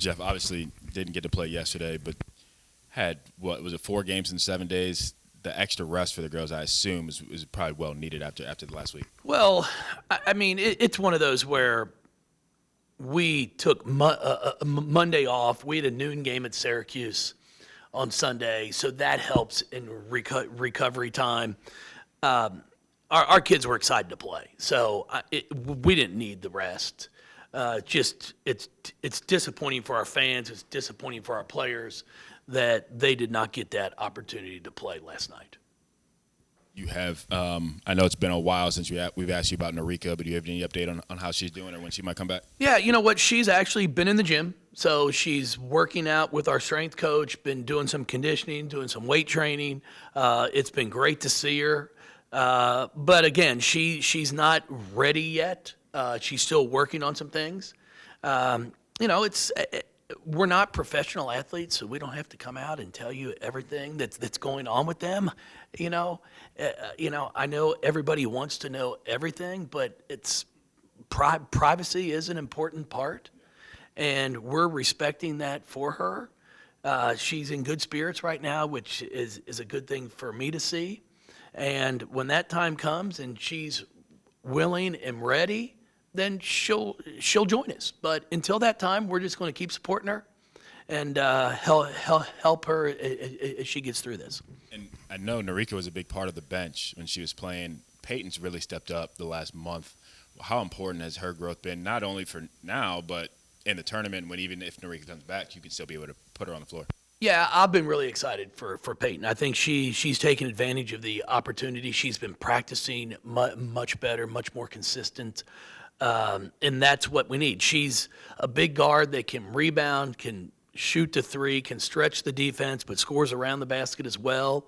Jeff obviously didn't get to play yesterday, but had, what was it, 4 games in 7 days? The extra rest for the girls, I assume, is probably well needed after the last week. Well, I mean, it's one of those where we took Monday off. We had a noon game at Syracuse on Sunday, so that helps in recovery time. Our kids were excited to play, so we didn't need the rest. Just it's disappointing for our fans. It's disappointing for our players that they did not get that opportunity to play last night. You have, I know it's been a while since we've asked you about Norika, but do you have any update on how she's doing or when she might come back? Yeah, you know what? She's actually been in the gym. So she's working out with our strength coach, been doing some conditioning, doing some weight training. It's been great to see her. But again, she's not ready yet. She's still working on some things. We're not professional athletes, so we don't have to come out and tell you everything that's going on with them. I know everybody wants to know everything, but it's privacy is an important part, and we're respecting that for her. She's in good spirits right now, which is a good thing for me to see. And when that time comes and she's willing and ready, then she'll join us. But until that time, we're just going to keep supporting her and help her as she gets through this. And I know Norika was a big part of the bench when she was playing. Peytons really stepped up the last month. How important has her growth been, not only for now, but in the tournament when even if Norika comes back, you can still be able to put her on the floor? Yeah, I've been really excited for Peyton. I think she's taken advantage of the opportunity. She's been practicing much better, much more consistent. And that's what we need. She's a big guard that can rebound, can shoot the three, can stretch the defense, but scores around the basket as well.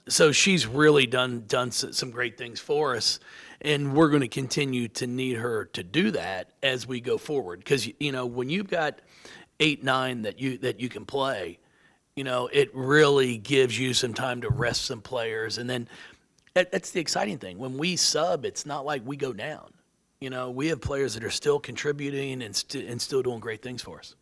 So she's really done some great things for us, and we're going to continue to need her to do that as we go forward. Because when you've got 8, 9 that you can play, it really gives you some time to rest some players, and then that's the exciting thing. When we sub, it's not like we go down. We have players that are still contributing and still doing great things for us.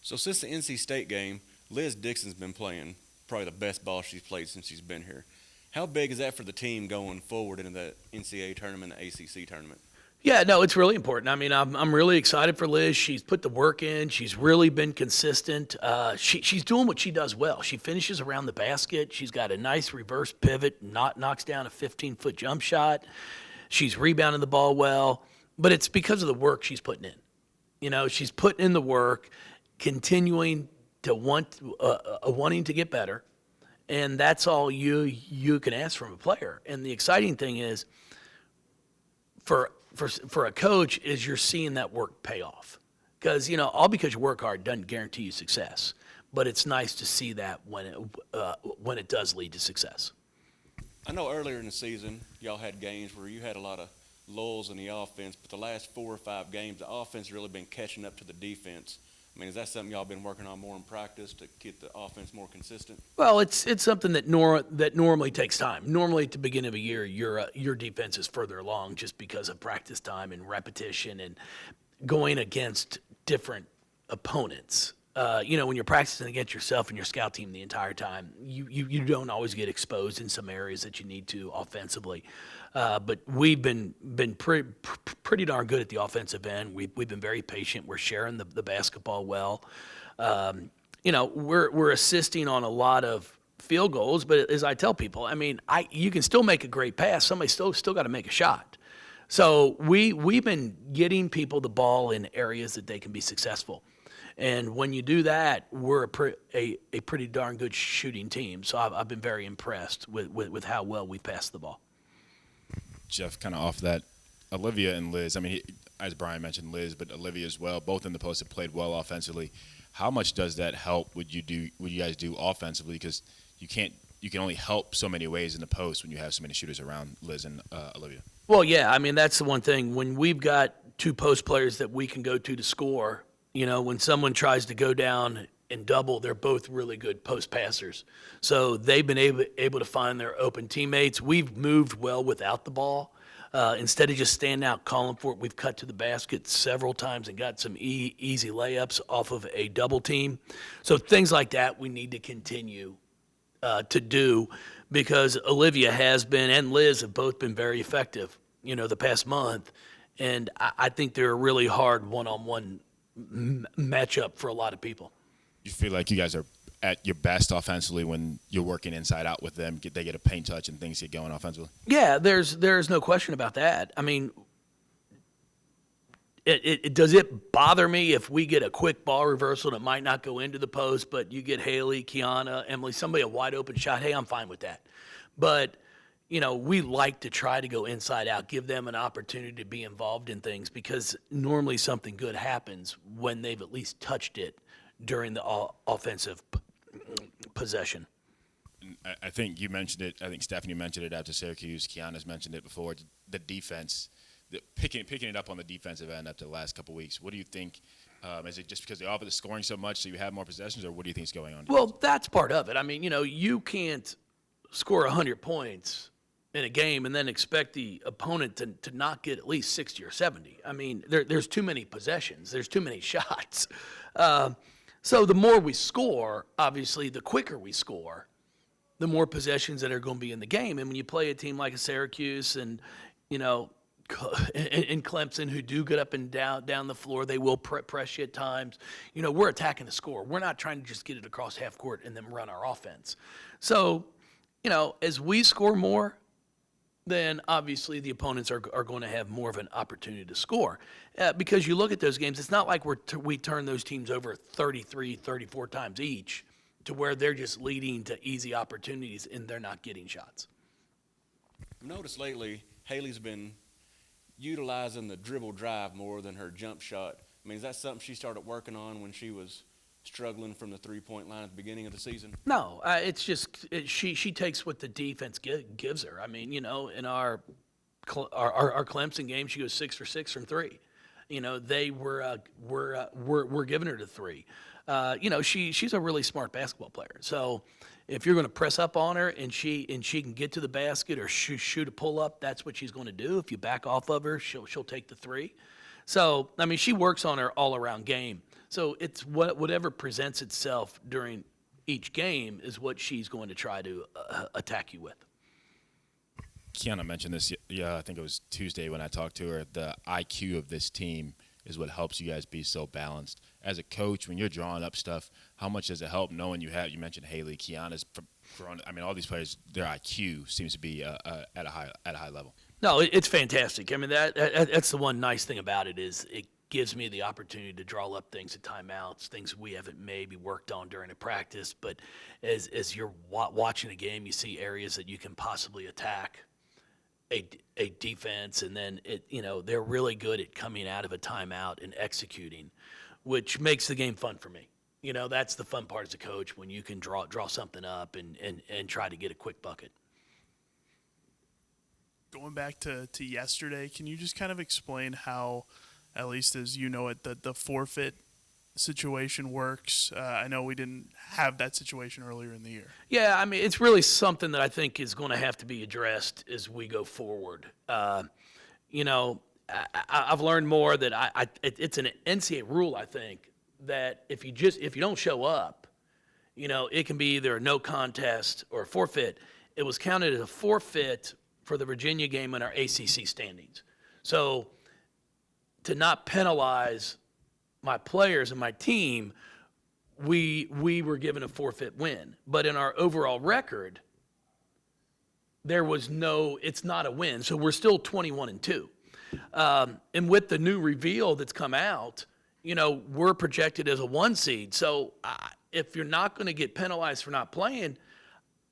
So since the NC State game, Liz Dixon's been playing probably the best ball she's played since she's been here. How big is that for the team going forward into the NCAA tournament, the ACC tournament? Yeah, no, it's really important. I mean, I'm really excited for Liz. She's put the work in. She's really been consistent. She's doing what she does well. She finishes around the basket. She's got a nice reverse pivot, knocks down a 15-foot jump shot. She's rebounding the ball well, but it's because of the work she's putting in. She's putting in the work, continuing to wanting to get better, and that's all you can ask from a player. And the exciting thing is, for a coach, is you're seeing that work pay off. Because all because you work hard doesn't guarantee you success, but it's nice to see that when it does lead to success. I know earlier in the season, y'all had games where you had a lot of lulls in the offense, but the last 4 or 5 games, the offense has really been catching up to the defense. I mean, is that something y'all been working on more in practice to get the offense more consistent? Well, it's something that normally takes time. Normally, at the beginning of a year, your defense is further along just because of practice time and repetition and going against different opponents. When you're practicing against yourself and your scout team the entire time, you don't always get exposed in some areas that you need to offensively. But we've been pretty darn good at the offensive end. We've been very patient. We're sharing the basketball well. We're assisting on a lot of field goals. But as I tell people, I mean, you can still make a great pass. Somebody still got to make a shot. So we've been getting people the ball in areas that they can be successful. And when you do that, we're a pretty darn good shooting team. So I've been very impressed with how well we passed the ball. Jeff, kind of off that, Olivia and Liz, I mean, as Brian mentioned, Liz, but Olivia as well, both in the post have played well offensively. How much does that help what you guys do offensively? Because you can only help so many ways in the post when you have so many shooters around Liz and Olivia. Well, yeah, I mean, that's the one thing. When we've got 2 post players that we can go to score, when someone tries to go down and double, they're both really good post passers. So they've been able to find their open teammates. We've moved well without the ball. Instead of just standing out calling for it, we've cut to the basket several times and got some easy layups off of a double team. So things like that we need to continue to do, because Olivia has been and Liz have both been very effective, the past month. And I think they're a really hard one-on-one matchup for a lot of people. You feel like you guys are at your best offensively when you're working inside out with them, they get a paint touch and things get going offensively? Yeah, there's no question about that. I mean, does it bother me if we get a quick ball reversal that might not go into the post, but you get Haley, Kiana, Emily, somebody a wide open shot? Hey, I'm fine with that. But we like to try to go inside out, give them an opportunity to be involved in things, because normally something good happens when they've at least touched it during the offensive possession. I think you mentioned it. I think Stephanie mentioned it after Syracuse. Kiana's mentioned it before. The defense, picking it up on the defensive end after the last couple of weeks. What do you think? Is it just because they offer the scoring so much so you have more possessions, or what do you think is going on? Well, that's part of it. I mean, you can't score 100 points in a game and then expect the opponent to not get at least 60 or 70. I mean, there's too many possessions. There's too many shots. So the more we score, obviously, the quicker we score, the more possessions that are going to be in the game. And when you play a team like a Syracuse and Clemson, who do get up and down the floor, they will press you at times. We're attacking the score. We're not trying to just get it across half court and then run our offense. So, as we score more, then obviously the opponents are going to have more of an opportunity to score. Because you look at those games, it's not like we turn those teams over 33, 34 times each to where they're just leading to easy opportunities and they're not getting shots. I've noticed lately Haley's been utilizing the dribble drive more than her jump shot. I mean, is that something she started working on when she was struggling from the three-point line at the beginning of the season? No, it's just she takes what the defense gives her. I mean, in our Clemson game, she goes 6 for 6 from three. They were giving her the three. She's a really smart basketball player. So if you're going to press up on her and she can get to the basket or shoot a pull up, that's what she's going to do. If you back off of her, she'll take the three. So I mean, she works on her all around game. So it's whatever presents itself during each game is what she's going to try to attack you with. Kiana mentioned this, I think it was Tuesday when I talked to her. The IQ of this team is what helps you guys be so balanced. As a coach, when you're drawing up stuff, how much does it help knowing you mentioned Haley, Kiana's, I mean, all these players, their IQ seems to be at a high level. No, it's fantastic. I mean, that's the one nice thing about it is it gives me the opportunity to draw up things at timeouts, things we haven't maybe worked on during a practice. But as you're watching a game, you see areas that you can possibly attack a defense, and then they're really good at coming out of a timeout and executing, which makes the game fun for me. That's the fun part as a coach, when you can draw something up and try to get a quick bucket. Going back to yesterday, can you just kind of explain how, at least as you know it, the forfeit situation works? I know we didn't have that situation earlier in the year. Yeah, I mean, it's really something that I think is going to have to be addressed as we go forward. I've learned more that it's an NCAA rule, I think, that if you don't show up, it can be either a no contest or a forfeit. It was counted as a forfeit for the Virginia game in our ACC standings. So to not penalize my players and my team, we were given a forfeit win. But in our overall record, it's not a win. So we're still 21-2. And with the new reveal that's come out, we're projected as a 1 seed. So if you're not going to get penalized for not playing,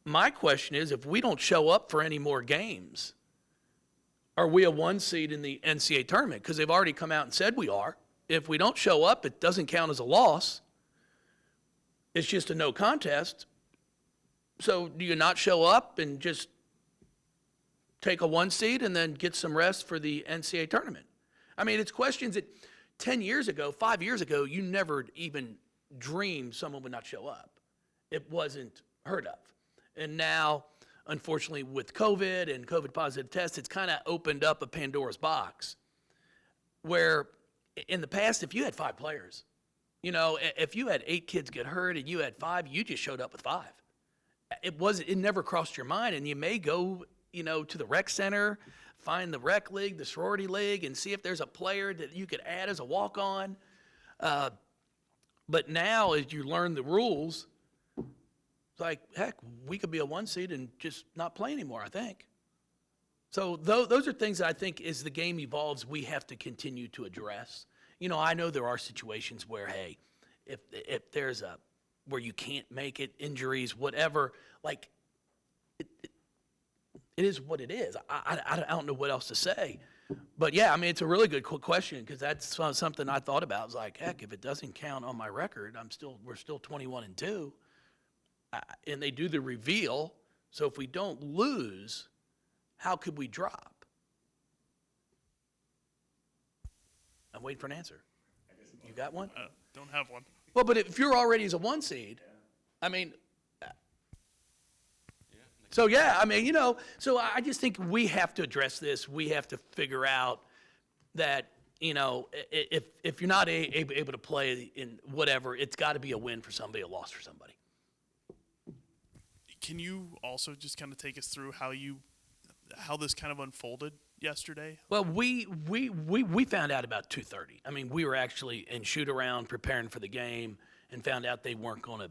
my question is, if we don't show up for any more games, are we a 1 seed in the NCAA tournament? Because they've already come out and said we are. If we don't show up, it doesn't count as a loss. It's just a no contest. So do you not show up and just take a 1 seed and then get some rest for the NCAA tournament? I mean, it's questions that 10 years ago, 5 years ago, you never even dreamed someone would not show up. It wasn't heard of. And now, unfortunately, with COVID and COVID positive tests, it's kind of opened up a Pandora's box where in the past, if you had 5 players, if you had 8 kids get hurt and you had 5, you just showed up with 5. It never crossed your mind. And you may go, to the rec center, find the rec league, the sorority league, and see if there's a player that you could add as a walk-on. But now, as you learn the rules, it's like, heck, we could be a 1 seed and just not play anymore, I think. So those are things that I think as the game evolves, we have to continue to address. I know there are situations where, hey, if there's where you can't make it, injuries, whatever, like it is what it is. I don't know what else to say. But yeah, I mean, it's a really good question because that's something I thought about. I was like, heck, if it doesn't count on my record, we're still 21-2, and they do the reveal. So if we don't lose, how could we drop? I'm waiting for an answer. You got one? Don't have one. Well, but if you're already as a 1 seed, I mean. So, yeah, I mean, so I just think we have to address this. We have to figure out that, if you're not able to play in whatever, it's got to be a win for somebody, a loss for somebody. Can you also just kind of take us through how this kind of unfolded yesterday? Well, we found out about 2:30. I mean, we were actually in shoot around preparing for the game and found out they weren't going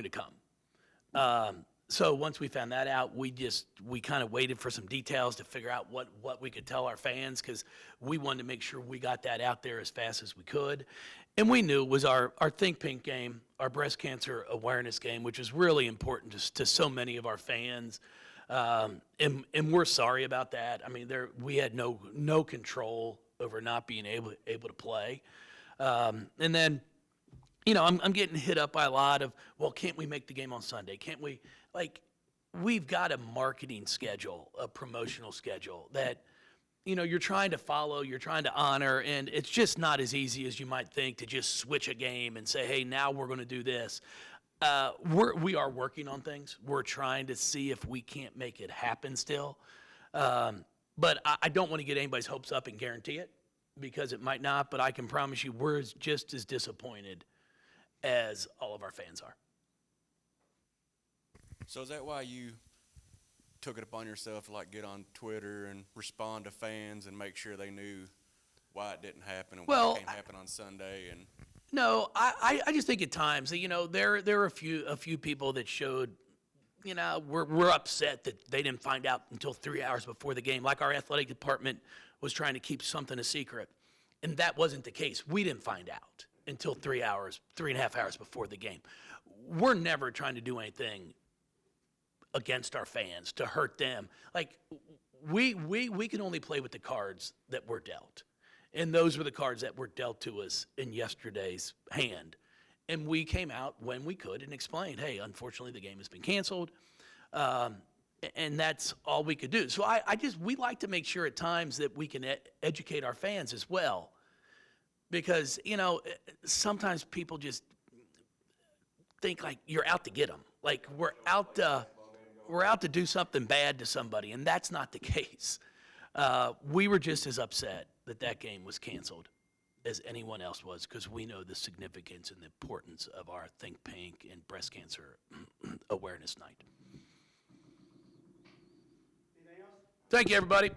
to come. So once we found that out, we kind of waited for some details to figure out what we could tell our fans because we wanted to make sure we got that out there as fast as we could. And we knew it was our Think Pink game, our breast cancer awareness game, which is really important to so many of our fans. And we're sorry about that. I mean, we had no control over not being able to play. And then, I'm getting hit up by a lot of, well, can't we make the game on Sunday? Can't we? Like, we've got a marketing schedule, a promotional schedule that, you're trying to follow, you're trying to honor, and it's just not as easy as you might think to just switch a game and say, hey, now we're going to do this. We are working on things. We're trying to see if we can't make it happen still. But I don't want to get anybody's hopes up and guarantee it because it might not, but I can promise you we're just as disappointed as all of our fans are. So is that why you took it upon yourself to get on Twitter and respond to fans and make sure they knew why it didn't happen and why it can't happen on Sunday? And no, I just think at times there are a few people that showed we're upset that they didn't find out until 3 hours before the game, like our athletic department was trying to keep something a secret, and that wasn't the case. We didn't find out until 3.5 hours before the game. We're never trying to do anything against our fans to hurt them. Like we can only play with the cards that we're dealt. And those were the cards that were dealt to us in yesterday's hand. And we came out when we could and explained, hey, unfortunately the game has been canceled. And that's all we could do. So we like to make sure at times that we can educate our fans as well. Because, sometimes people just think like you're out to get them. Like we're out to do something bad to somebody, and that's not the case. We were just as upset that game was canceled as anyone else was because we know the significance and the importance of our Think Pink and breast cancer awareness night. Anything else? Thank you, everybody.